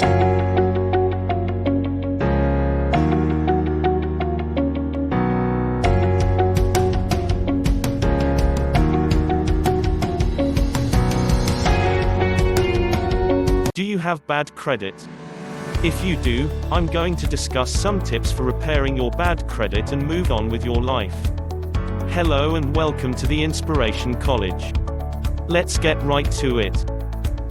Do you have bad credit? If you do, I'm going to discuss some tips for repairing your bad credit and move on with your life. Hello and welcome to the Inspiration College. Let's get right to it.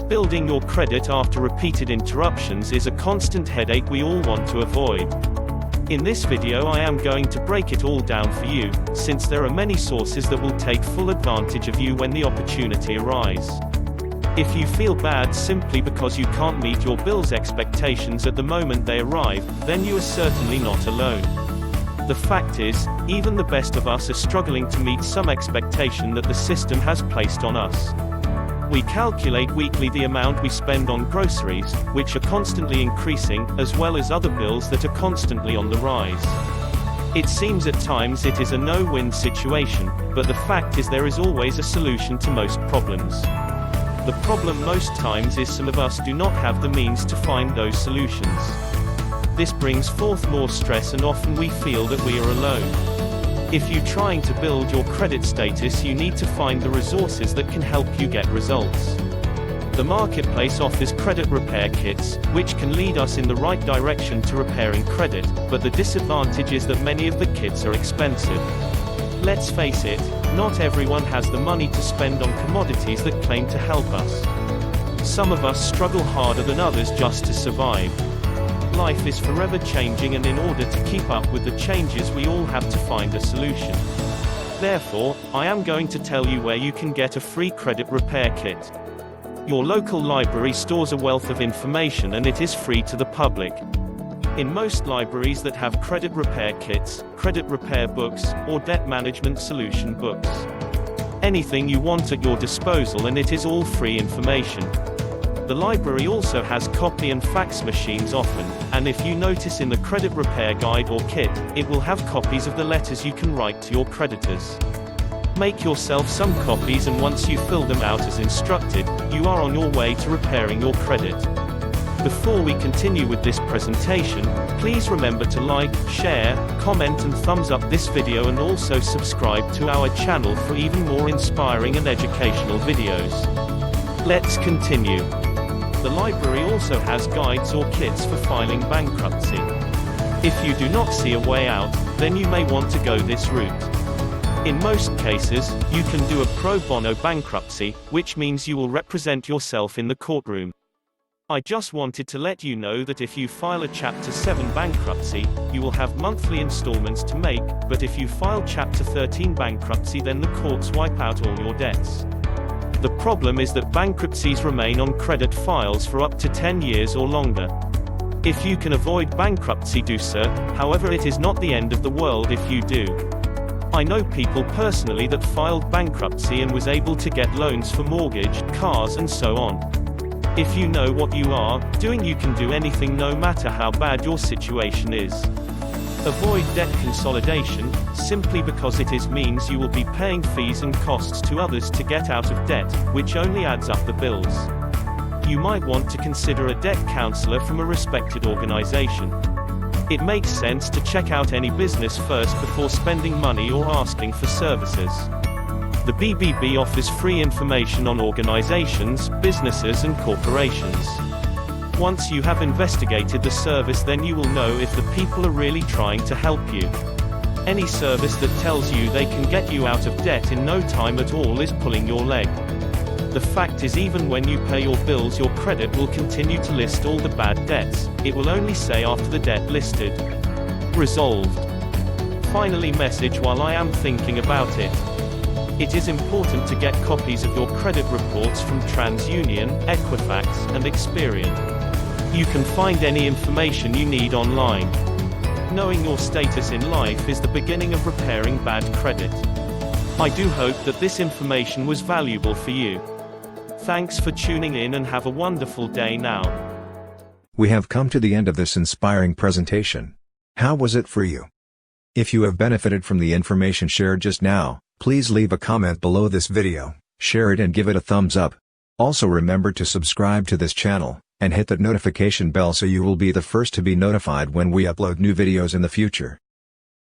Building your credit after repeated interruptions is a constant headache we all want to avoid. In this video I am going to break it all down for you, since there are many sources that will take full advantage of you when the opportunity arises. If you feel bad simply because you can't meet your bills' expectations at the moment they arrive, then you are certainly not alone. The fact is, even the best of us are struggling to meet some expectation that the system has placed on us. We calculate weekly the amount we spend on groceries, which are constantly increasing, as well as other bills that are constantly on the rise. It seems at times it is a no-win situation, but the fact is there is always a solution to most problems. The problem most times is some of us do not have the means to find those solutions. This brings forth more stress and often we feel that we are alone. If you're trying to build your credit status, you need to find the resources that can help you get results. The marketplace offers credit repair kits, which can lead us in the right direction to repairing credit, but the disadvantage is that many of the kits are expensive. Let's face it, not everyone has the money to spend on commodities that claim to help us. Some of us struggle harder than others just to survive. Life is forever changing, and in order to keep up with the changes we all have to find a solution. Therefore, I am going to tell you where you can get a free credit repair kit. Your local library stores a wealth of information and it is free to the public. In most libraries that have credit repair kits, credit repair books, or debt management solution books. Anything you want at your disposal, and it is all free information. The library also has copy and fax machines often, and if you notice in the credit repair guide or kit, it will have copies of the letters you can write to your creditors. Make yourself some copies, and once you fill them out as instructed, you are on your way to repairing your credit. Before we continue with this presentation, please remember to like, share, comment and thumbs up this video, and also subscribe to our channel for even more inspiring and educational videos. Let's continue. The library also has guides or kits for filing bankruptcy. If you do not see a way out, then you may want to go this route. In most cases, you can do a pro bono bankruptcy, which means you will represent yourself in the courtroom. I just wanted to let you know that if you file a Chapter 7 bankruptcy, you will have monthly installments to make, but if you file Chapter 13 bankruptcy, then the courts wipe out all your debts. The problem is that bankruptcies remain on credit files for up to 10 years or longer. If you can avoid bankruptcy, do so, however it is not the end of the world if you do. I know people personally that filed bankruptcy and was able to get loans for mortgage, cars and so on. If you know what you are doing, you can do anything no matter how bad your situation is. Avoid debt consolidation, simply because it means you will be paying fees and costs to others to get out of debt, which only adds up the bills. You might want to consider a debt counselor from a respected organization. It makes sense to check out any business first before spending money or asking for services. The BBB offers free information on organizations, businesses and corporations. Once you have investigated the service, then you will know if the people are really trying to help you. Any service that tells you they can get you out of debt in no time at all is pulling your leg. The fact is, even when you pay your bills, your credit will continue to list all the bad debts. It will only say after the debt listed, resolved. Finally, message while I am thinking about it. It is important to get copies of your credit reports from TransUnion, Equifax, and Experian. You can find any information you need online. Knowing your status in life is the beginning of repairing bad credit. I do hope that this information was valuable for you. Thanks for tuning in and have a wonderful day now. We have come to the end of this inspiring presentation. How was it for you? If you have benefited from the information shared just now, please leave a comment below this video, share it and give it a thumbs up. Also remember to subscribe to this channel, And hit that notification bell so you will be the first to be notified when we upload new videos in the future.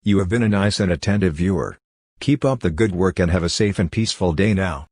You have been a nice and attentive viewer. Keep up the good work and have a safe and peaceful day now.